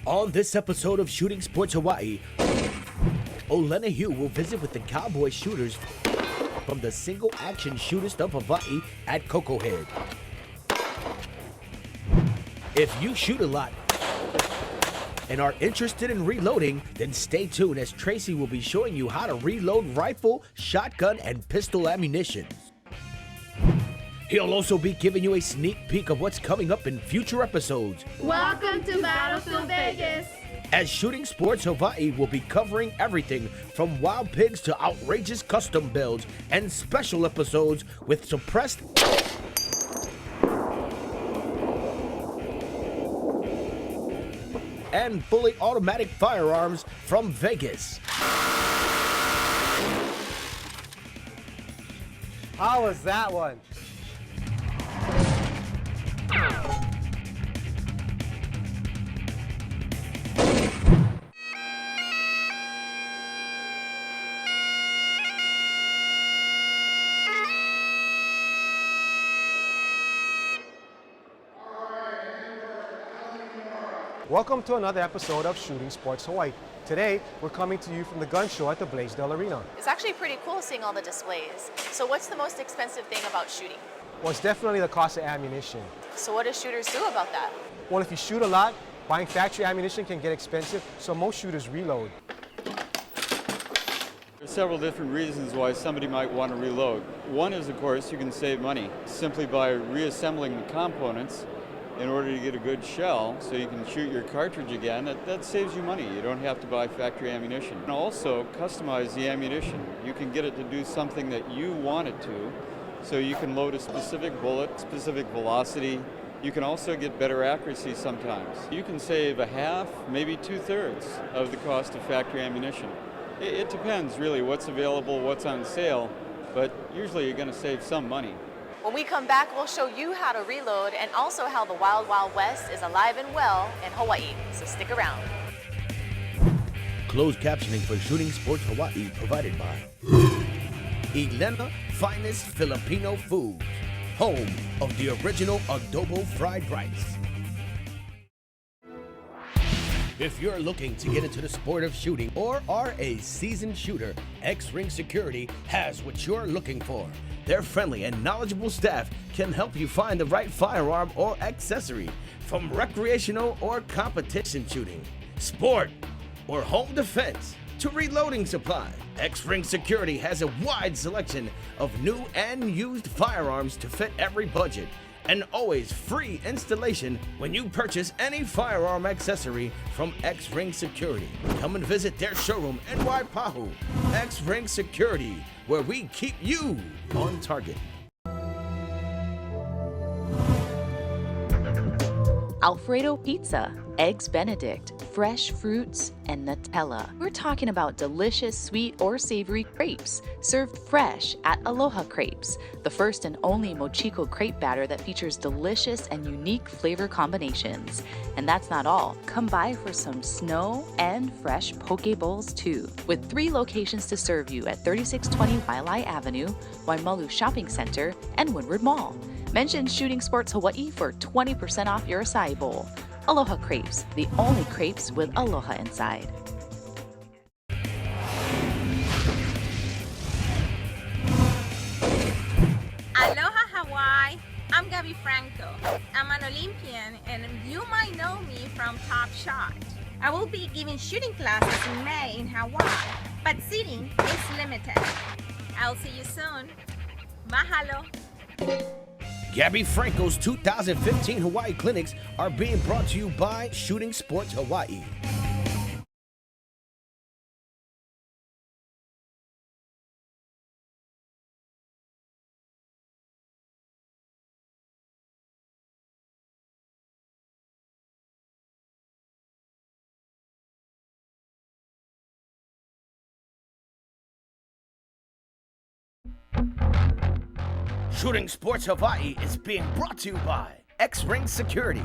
On this episode of Shooting Sports Hawaii, Olena Heu will visit with the Cowboy shooters from the single-action Shootists of Hawaii at Koko Head. If you shoot a lot and are interested in reloading, then stay tuned as Tracy will be showing you how to reload rifle, shotgun, and pistol ammunition. He'll also be giving you a sneak peek of what's coming up in future episodes. Welcome to Battlefield Vegas! As Shooting Sports Hawaii will be covering everything from wild pigs to outrageous custom builds and special episodes with suppressed and fully automatic firearms from Vegas. How was that one? Welcome to another episode of Shooting Sports Hawaii. Today, we're coming to you from the gun show at the Blaisdell Arena. It's actually pretty cool seeing all the displays. So what's the most expensive thing about shooting? Well, it's definitely the cost of ammunition. So what do shooters do about that? Well, if you shoot a lot, buying factory ammunition can get expensive, so most shooters reload. There's several different reasons why somebody might want to reload. One is, of course, you can save money simply by reassembling the components in order to get a good shell so you can shoot your cartridge again. That saves you money. You don't have to buy factory ammunition. And also customize the ammunition. You can get it to do something that you want it to, so you can load a specific bullet, specific velocity. You can also get better accuracy sometimes. You can save a half, maybe 2/3 of the cost of factory ammunition. It depends really what's available, what's on sale, but usually you're going to save some money. When we come back, we'll show you how to reload and also how the Wild Wild West is alive and well in Hawaii. So stick around. Closed captioning for Shooting Sports Hawaii provided by Elena Finest Filipino Foods, home of the original adobo fried rice. If you're looking to get into the sport of shooting or are a seasoned shooter, X-Ring Security has what you're looking for. Their friendly and knowledgeable staff can help you find the right firearm or accessory, from recreational or competition shooting, sport, or home defense, to reloading supplies. X-Ring Security has a wide selection of new and used firearms to fit every budget, and always free installation when you purchase any firearm accessory from X-Ring Security. Come and visit their showroom in Waipahu. X-Ring Security, where we keep you on target. Alfredo Pizza, Eggs Benedict, fresh fruits, and Nutella. We're talking about delicious sweet or savory crepes, served fresh at Aloha Crepes, the first and only Mochiko crepe batter that features delicious and unique flavor combinations. And that's not all. Come by for some snow and fresh poke bowls too. With 3 locations to serve you at 3620 Wailea Avenue, Waimalu Shopping Center, and Windward Mall. Mention Shooting Sports Hawaii for 20% off your acai bowl. Aloha Crepes, the only crepes with aloha inside. Aloha Hawaii! I'm Gabby Franco. I'm an Olympian and you might know me from Top Shot. I will be giving shooting classes in May in Hawaii, but seating is limited. I'll see you soon. Mahalo! Gabby Franco's 2015 Hawaii Clinics are being brought to you by Shooting Sports Hawaii. Shooting Sports Hawaii is being brought to you by X-Ring Security.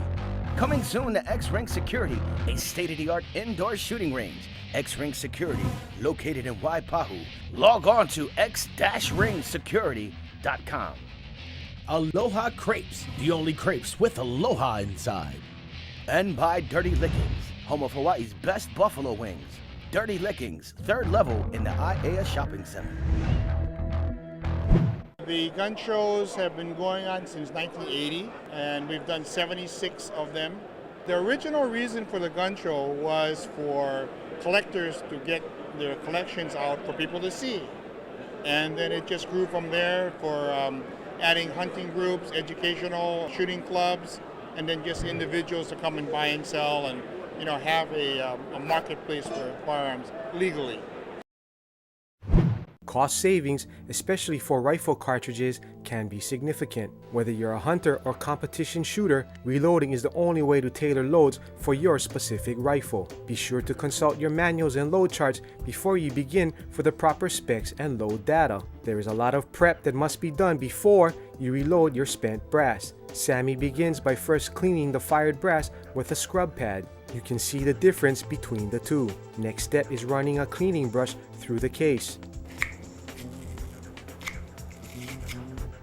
Coming soon to X-Ring Security, a state-of-the-art indoor shooting range. X-Ring Security, located in Waipahu. Log on to x-ringsecurity.com. Aloha Crepes, the only crepes with aloha inside. And by Dirty Lickins, home of Hawaii's best buffalo wings. Dirty Lickings, third level in the IAEA Shopping Center. The gun shows have been going on since 1980, and we've done 76 of them. The original reason for the gun show was for collectors to get their collections out for people to see. And then it just grew from there for adding hunting groups, educational shooting clubs, and then just individuals to come and buy and sell and have a marketplace for firearms legally. Cost savings, especially for rifle cartridges, can be significant. Whether you're a hunter or competition shooter, reloading is the only way to tailor loads for your specific rifle. Be sure to consult your manuals and load charts before you begin for the proper specs and load data. There is a lot of prep that must be done before you reload your spent brass. Sammy begins by first cleaning the fired brass with a scrub pad. You can see the difference between the two. Next step is running a cleaning brush through the case.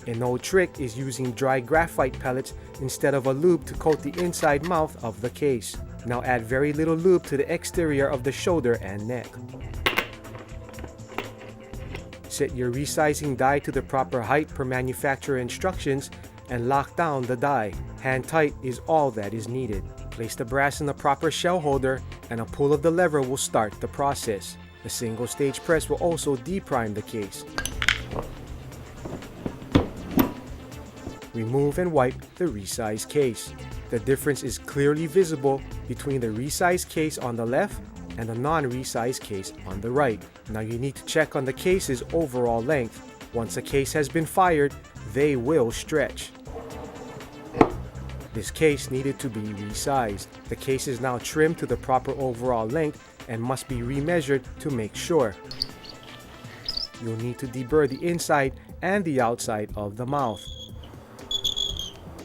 An old trick is using dry graphite pellets instead of a lube to coat the inside mouth of the case. Now add very little lube to the exterior of the shoulder and neck. Set your resizing die to the proper height per manufacturer instructions and lock down the die. Hand tight is all that is needed. Place the brass in the proper shell holder and a pull of the lever will start the process. A single stage press will also deprime the case. Remove and wipe the resized case. The difference is clearly visible between the resized case on the left and the non-resized case on the right. Now you need to check on the case's overall length. Once a case has been fired, they will stretch. This case needed to be resized. The case is now trimmed to the proper overall length and must be remeasured to make sure. You'll need to deburr the inside and the outside of the mouth.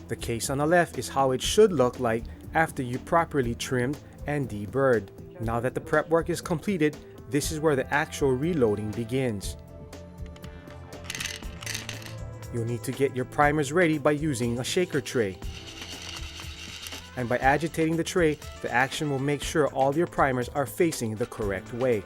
The case on the left is how it should look like after you properly trimmed and deburred. Now that the prep work is completed, this is where the actual reloading begins. You'll need to get your primers ready by using a shaker tray. And by agitating the tray, the action will make sure all your primers are facing the correct way.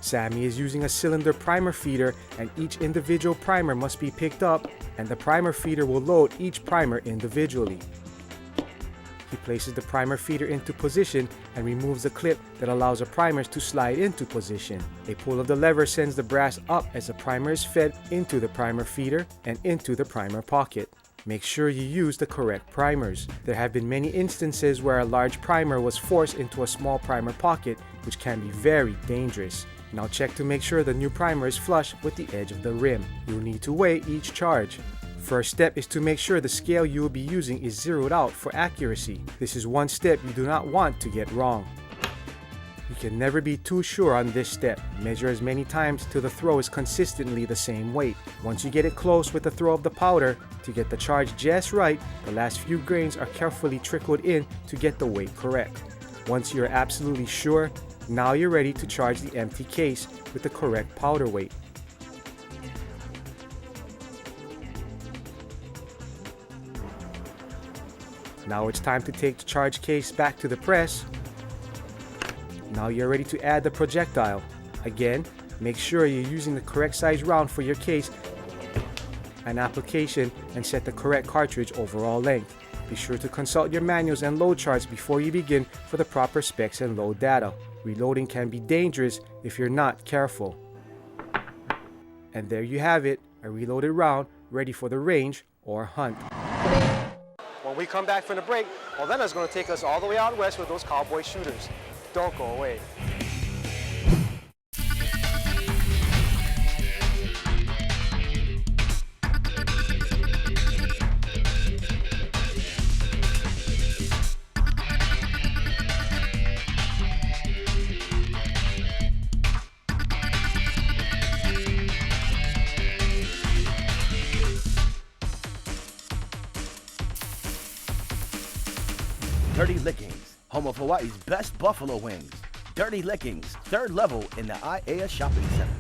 Sammy is using a cylinder primer feeder, and each individual primer must be picked up, and the primer feeder will load each primer individually. He places the primer feeder into position and removes the clip that allows the primers to slide into position. A pull of the lever sends the brass up as the primer is fed into the primer feeder and into the primer pocket. Make sure you use the correct primers. There have been many instances where a large primer was forced into a small primer pocket, which can be very dangerous. Now check to make sure the new primer is flush with the edge of the rim. You'll need to weigh each charge. First step is to make sure the scale you will be using is zeroed out for accuracy. This is one step you do not want to get wrong. You can never be too sure on this step. Measure as many times till the throw is consistently the same weight. Once you get it close with the throw of the powder, to get the charge just right, the last few grains are carefully trickled in to get the weight correct. Once you're absolutely sure, now you're ready to charge the empty case with the correct powder weight. Now it's time to take the charge case back to the press. Now you're ready to add the projectile. Again, make sure you're using the correct size round for your case and application and set the correct cartridge overall length. Be sure to consult your manuals and load charts before you begin for the proper specs and load data. Reloading can be dangerous if you're not careful. And there you have it, a reloaded round ready for the range or hunt. When we come back from the break, Olena's going to take us all the way out west with those cowboy shooters. Don't go away. Dirty Lickings, home of Hawaii's best buffalo wings. Dirty Lickings, third level in the IAEA Shopping Center.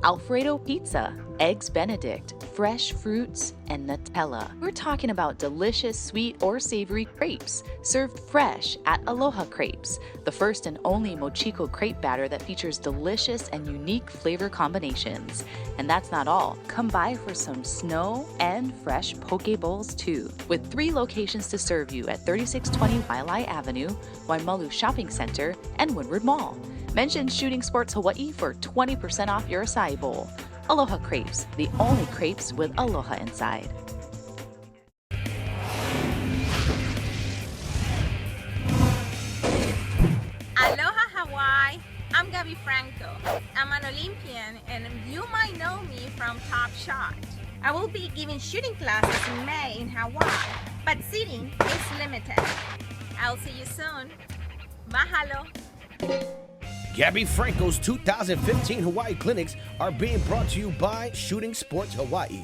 Alfredo pizza, eggs Benedict, fresh fruits, and Nutella. We're talking about delicious sweet or savory crepes served fresh at Aloha Crepes, the first and only mochiko crepe batter that features delicious and unique flavor combinations. And that's not all. Come by for some snow and fresh poke bowls too. With 3 locations to serve you at 3620 Wailea Avenue, Waimalu Shopping Center, and Windward Mall. Mention Shooting Sports Hawaii for 20% off your acai bowl. Aloha Crepes, the only crepes with aloha inside. Aloha Hawaii, I'm Gabby Franco. I'm an Olympian and you might know me from Top Shot. I will be giving shooting classes in May in Hawaii, but seating is limited. I'll see you soon. Mahalo. Gabby Franco's 2015 Hawaii clinics are being brought to you by Shooting Sports Hawaii.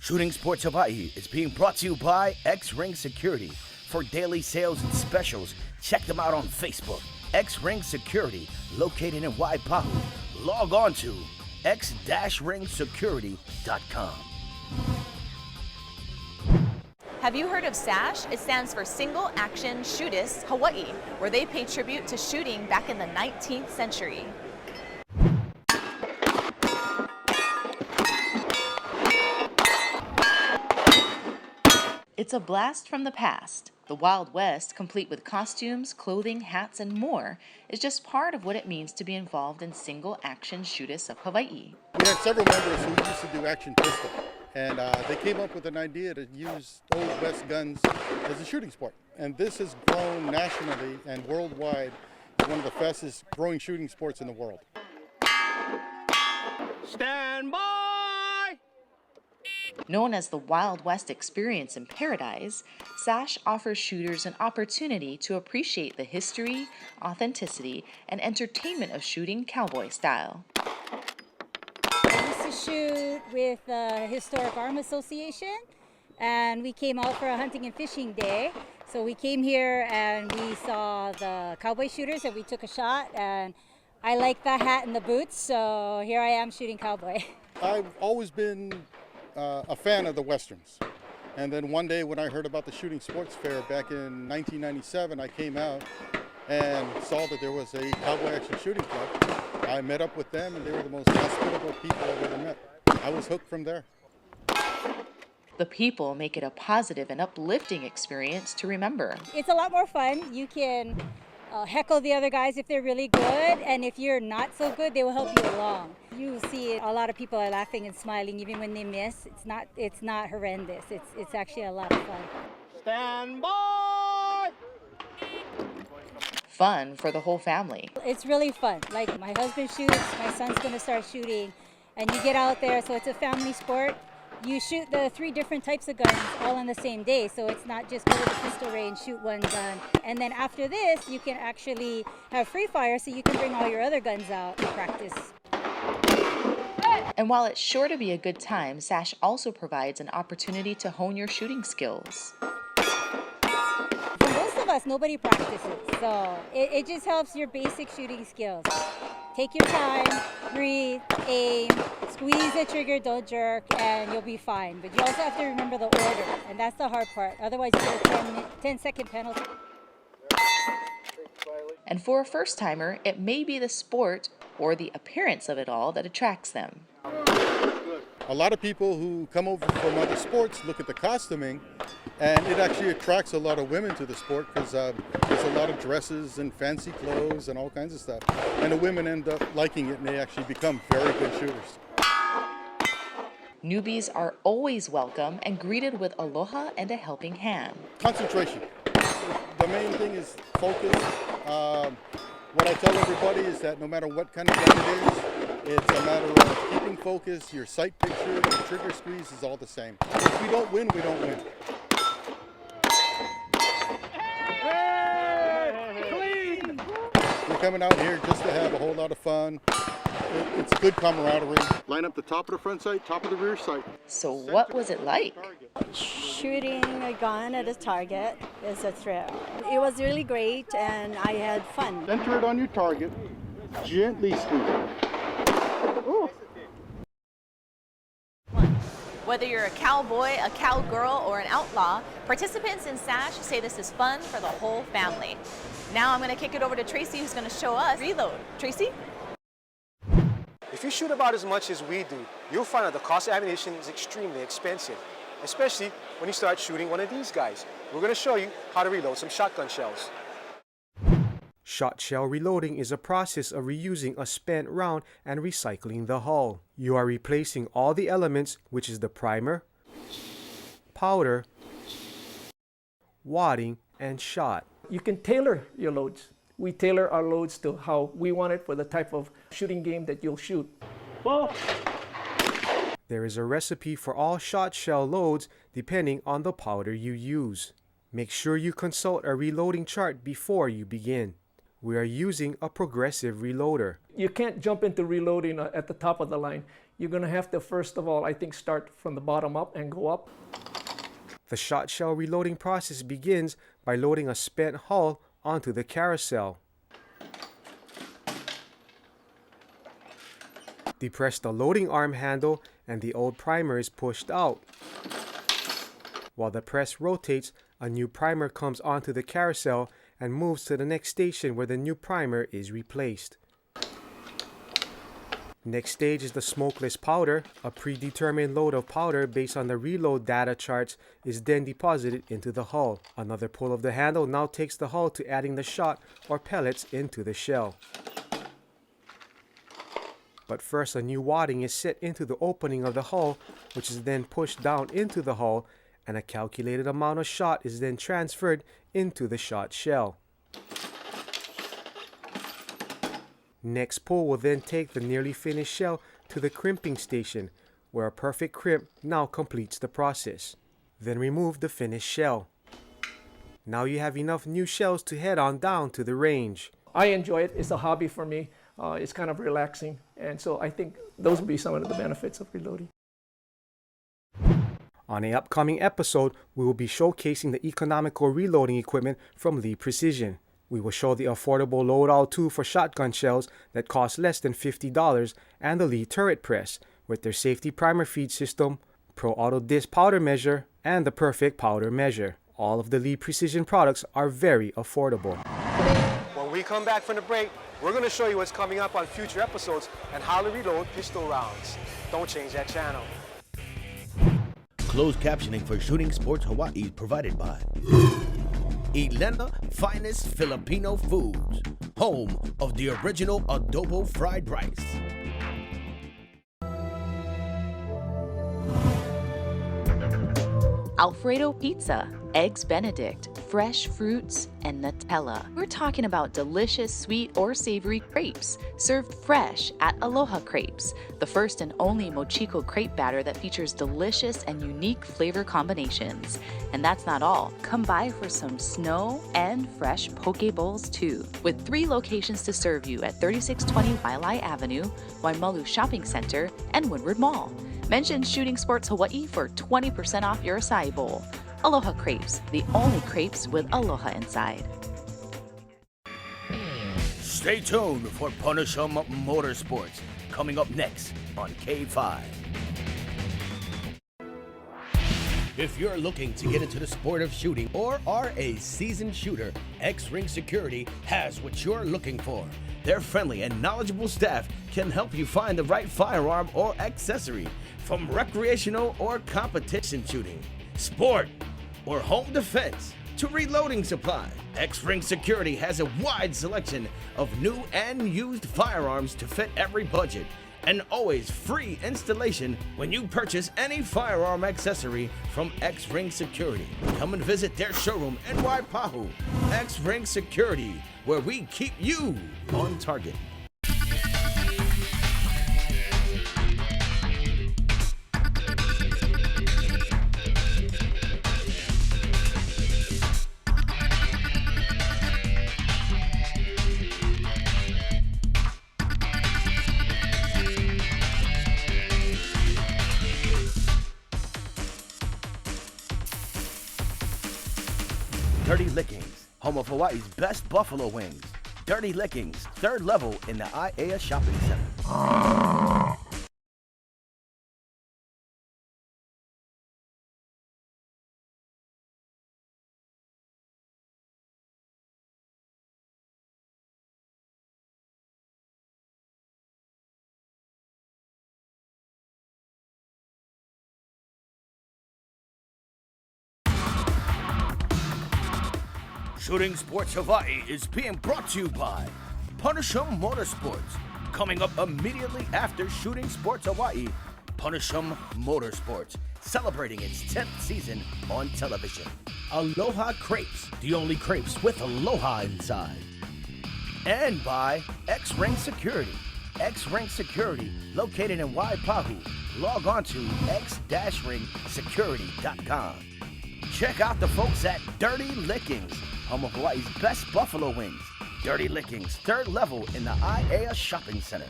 Shooting Sports Hawaii is being brought to you by X-Ring Security. For daily sales and specials, check them out on Facebook. X-Ring Security, located in Waipahu. Log on to x-ringsecurity.com. Have you heard of SASH? It stands for Single Action Shootists Hawaii, where they pay tribute to shooting back in the 19th century. It's a blast from the past. The Wild West, complete with costumes, clothing, hats, and more, is just part of what it means to be involved in single-action Shootists of Hawaii. We had several members who used to do action pistol, and they came up with an idea to use Old West guns as a shooting sport. And this has grown nationally and worldwide as one of the fastest growing shooting sports in the world. Stand by! Known as the Wild West Experience in Paradise, SASH offers shooters an opportunity to appreciate the history, authenticity, and entertainment of shooting cowboy style. I used to shoot with the Historic Arm Association, and we came out for a hunting and fishing day. So we came here and we saw the cowboy shooters and we took a shot, and I like the hat and the boots, so here I am shooting cowboy. I've always been a fan of the Westerns. And then one day when I heard about the Shooting Sports Fair back in 1997, I came out and saw that there was a cowboy action shooting club. I met up with them and they were the most hospitable people I've ever met. I was hooked from there. The people make it a positive and uplifting experience to remember. It's a lot more fun. You can heckle the other guys if they're really good, and if you're not so good, they will help you along. You see a lot of people are laughing and smiling even when they miss. It's not horrendous. It's actually a lot of fun. Stand by! Fun for the whole family. It's really fun. Like my husband shoots, my son's gonna start shooting, and you get out there, so it's a family sport. You shoot the 3 different types of guns all on the same day, so it's not just go to the pistol range, shoot one gun. And then after this, you can actually have free fire, so you can bring all your other guns out and practice. And while it's sure to be a good time, SASH also provides an opportunity to hone your shooting skills. For most of us, nobody practices, so it just helps your basic shooting skills. Take your time, breathe, aim, squeeze the trigger, don't jerk, and you'll be fine. But you also have to remember the order, and that's the hard part. Otherwise, you get a 10-second penalty. And for a first-timer, it may be the sport or the appearance of it all that attracts them. A lot of people who come over from other sports look at the costuming, and it actually attracts a lot of women to the sport because there's a lot of dresses and fancy clothes and all kinds of stuff. And the women end up liking it and they actually become very good shooters. Newbies are always welcome and greeted with aloha and a helping hand. Concentration. The main thing is focus. What I tell everybody is that no matter what kind of gun it is, it's a matter of keeping focus. Your sight picture, your trigger squeeze is all the same. If we don't win, we don't win. coming out here just to have a whole lot of fun. It's good camaraderie. Line up the top of the front sight, top of the rear sight. So what was it like? Shooting a gun at a target is a thrill. It was really great and I had fun. Center it on your target, gently squeeze it. Whether you're a cowboy, a cowgirl, or an outlaw, participants in SASH say this is fun for the whole family. Now I'm going to kick it over to Tracy, who's going to show us reload. Tracy? If you shoot about as much as we do, you'll find that the cost of ammunition is extremely expensive, especially when you start shooting one of these guys. We're going to show you how to reload some shotgun shells. Shot shell reloading is a process of reusing a spent round and recycling the hull. You are replacing all the elements, which is the primer, powder, wadding, and shot. You can tailor your loads. We tailor our loads to how we want it for the type of shooting game that you'll shoot. Well, there is a recipe for all shot shell loads depending on the powder you use. Make sure you consult a reloading chart before you begin. We are using a progressive reloader. you can't jump into reloading at the top of the line. You're going to have to, first of all, I think, start from the bottom up and go up. The shot shell reloading process begins by loading a spent hull onto the carousel. Depress the loading arm handle and the old primer is pushed out. While the press rotates, a new primer comes onto the carousel and moves to the next station where the new primer is replaced. Next stage is the smokeless powder. A predetermined load of powder based on the reload data charts is then deposited into the hull. Another pull of the handle now takes the hull to adding the shot or pellets into the shell. But first, a new wadding is set into the opening of the hull, which is then pushed down into the hull, and a calculated amount of shot is then transferred into the shot shell. Next pull will then take the nearly finished shell to the crimping station, where a perfect crimp now completes the process. Then remove the finished shell. Now you have enough new shells to head on down to the range. I enjoy it. It's a hobby for me. It's kind of relaxing. And so I think those would be some of the benefits of reloading. On an upcoming episode, we will be showcasing the economical reloading equipment from Lee Precision. We will show the affordable loadout tool for shotgun shells that cost less than $50 and the Lee turret press with their safety primer feed system, Pro Auto Disc powder measure, and the perfect powder measure. All of the Lee Precision products are very affordable. When we come back from the break, we're going to show you what's coming up on future episodes and how to reload pistol rounds. Don't change that channel. Closed captioning for Shooting Sports Hawaii is provided by Elena Finest Filipino Foods, home of the original adobo fried rice. Alfredo Pizza, Eggs Benedict, fresh fruits, and Nutella. We're talking about delicious sweet or savory crepes, served fresh at Aloha Crepes, the first and only mochiko crepe batter that features delicious and unique flavor combinations. And that's not all. Come by for some snow and fresh poke bowls too, with 3 locations to serve you at 3620 Wailea Avenue, Waimalu Shopping Center, and Windward Mall. Mention Shooting Sports Hawaii for 20% off your acai bowl. Aloha Crepes, the only crepes with aloha inside. Stay tuned for Punishum Motorsports, coming up next on K5. If you're looking to get into the sport of shooting or are a seasoned shooter, X-Ring Security has what you're looking for. Their friendly and knowledgeable staff can help you find the right firearm or accessory, from recreational or competition shooting, sport, or home defense, to reloading supplies. X-Ring Security has a wide selection of new and used firearms to fit every budget, and always free installation when you purchase any firearm accessory from X-Ring Security. Come and visit their showroom in Waipahu. X-Ring Security, where we keep you on target. home of Hawaii's best buffalo wings. Dirty Lickings, third level in the IAEA Shopping Center. Shooting Sports Hawaii is being brought to you by Punish 'em Motorsports. Coming up immediately after Shooting Sports Hawaii, Punish 'em Motorsports, celebrating its 10th season on television. Aloha Crepes, the only crepes with aloha inside. And by X-Ring Security. X-Ring Security, located in Waipahu. Log on to x-ringsecurity.com. Check out the folks at Dirty Lickings, home of Hawaii's best buffalo wings. Dirty Lickings, third level in the IAEA Shopping Center.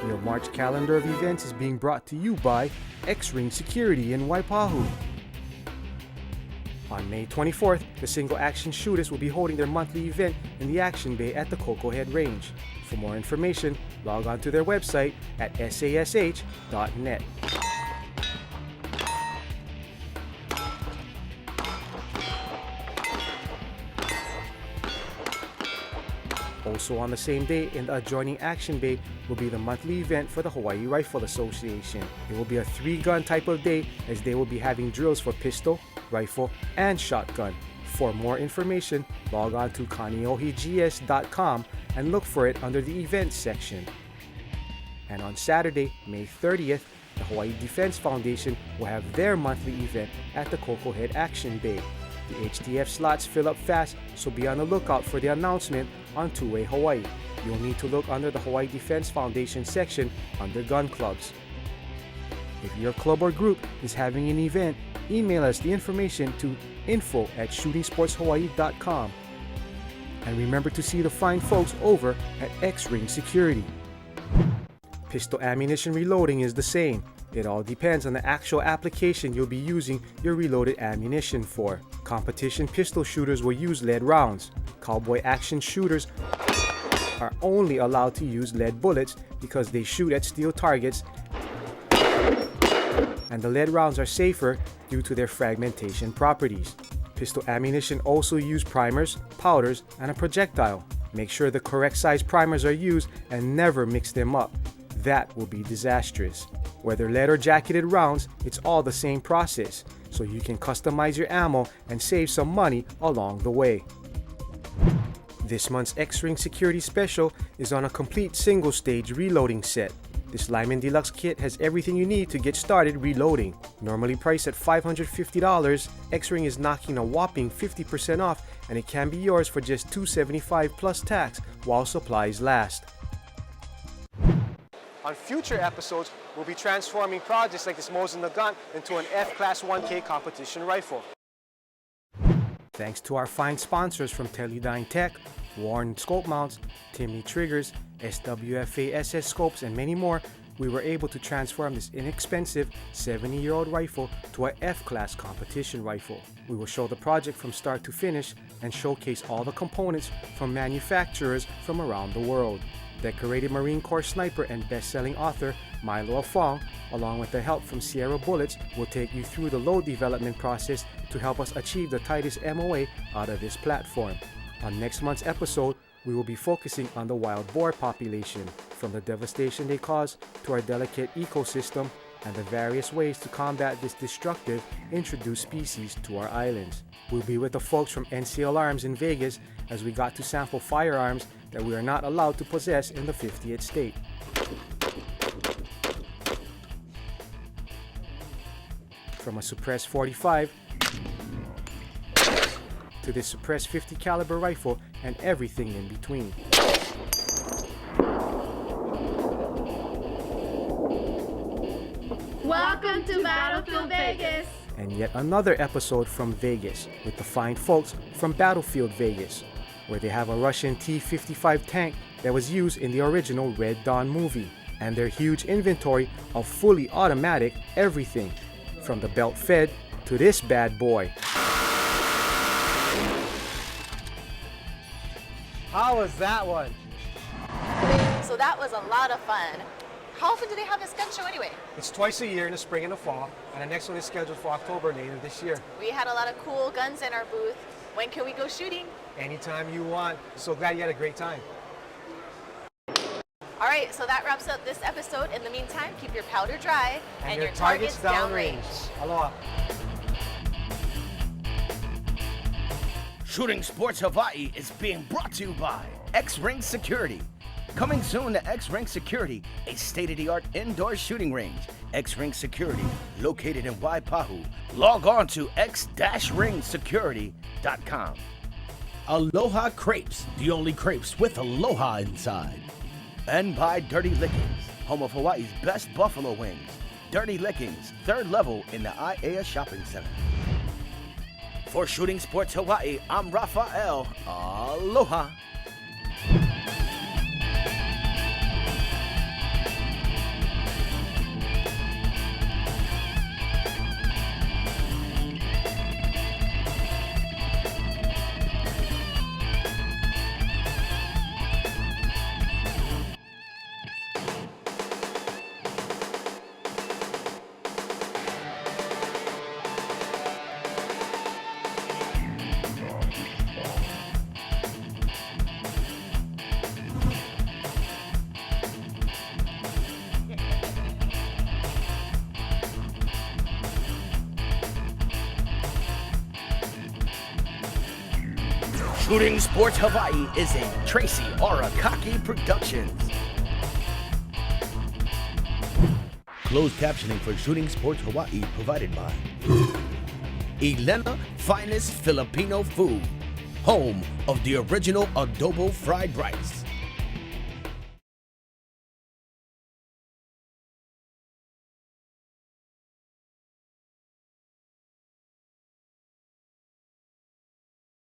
Your March calendar of events is being brought to you by X-Ring Security in Waipahu. On May 24th, the Single Action Shooters will be holding their monthly event in the Action Bay at the Koko Head Range. For more information, log on to their website at sash.net. Also on the same day in the adjoining Action Bay will be the monthly event for the Hawaii Rifle Association. It will be a 3-gun type of day as they will be having drills for pistol, rifle, and shotgun. For more information, log on to kaneohegs.com and look for it under the events section. And on Saturday, May 30th, the Hawaii Defense Foundation will have their monthly event at the Koko Head Action Bay. The HDF slots fill up fast, so be on the lookout for the announcement on Two-Way Hawaii. You'll need to look under the Hawaii Defense Foundation section under Gun Clubs. If your club or group is having an event, email us the information to info@shootingsportshawaii.com. And remember to see the fine folks over at X-Ring Security. Pistol ammunition reloading is the same. It all depends on the actual application you'll be using your reloaded ammunition for. Competition pistol shooters will use lead rounds. Cowboy action shooters are only allowed to use lead bullets because they shoot at steel targets, and the lead rounds are safer due to their fragmentation properties. Pistol ammunition also use primers, powders, and a projectile. Make sure the correct size primers are used and never mix them up. That will be disastrous. Whether lead or jacketed rounds, it's all the same process, so you can customize your ammo and save some money along the way. This month's X-Ring Security Special is on a complete single-stage reloading set. This Lyman Deluxe kit has everything you need to get started reloading. Normally priced at $550, X-Ring is knocking a whopping 50% off, and it can be yours for just $275 plus tax while supplies last. On future episodes, we'll be transforming projects like this Mosin Nagant into an F-Class 1K competition rifle. Thanks to our fine sponsors from Teledyne Tech, Warren Scope Mounts, Timney Triggers, SWFA SS Scopes, and many more, we were able to transform this inexpensive 70-year-old rifle to an F-Class competition rifle. We will show the project from start to finish and showcase all the components from manufacturers from around the world. Decorated Marine Corps sniper and best-selling author Milo Afong, along with the help from Sierra Bullets, will take you through the load development process to help us achieve the tightest MOA out of this platform. On next month's episode, we will be focusing on the wild boar population, from the devastation they cause to our delicate ecosystem and the various ways to combat this destructive introduced species to our islands. We'll be with the folks from NCL Arms in Vegas as we got to sample firearms that we are not allowed to possess in the 50th state. From a suppressed 45 to this suppressed 50 caliber rifle and everything in between. Welcome to Battlefield Vegas! And yet another episode from Vegas with the fine folks from Battlefield Vegas, where they have a Russian T-55 tank that was used in the original Red Dawn movie, and their huge inventory of fully automatic everything, from the belt fed to this bad boy. How was that one? So that was a lot of fun. How often do they have this gun show anyway? It's twice a year in the spring and the fall, and the next one is scheduled for October later this year. We had a lot of cool guns in our booth. When can we go shooting? Anytime you want. So glad you had a great time. All right, so that wraps up this episode. In the meantime, keep your powder dry And your targets downrange. Aloha. Shooting Sports Hawaii is being brought to you by X-Ring Security. Coming soon to X-Ring Security, a state-of-the-art indoor shooting range. X-Ring Security, located in Waipahu. Log on to x-ringsecurity.com. Aloha Crepes, the only crepes with aloha inside. And by Dirty Lickins, home of Hawaii's best buffalo wings. Dirty Lickins, third level in the Aiea Shopping Center. For Shooting Sports Hawaii, I'm Rafael. Aloha. Shooting Sports Hawaii is a Tracy Arakaki Productions. Closed captioning for Shooting Sports Hawaii provided by Elena Finest Filipino Food, home of the original adobo fried rice.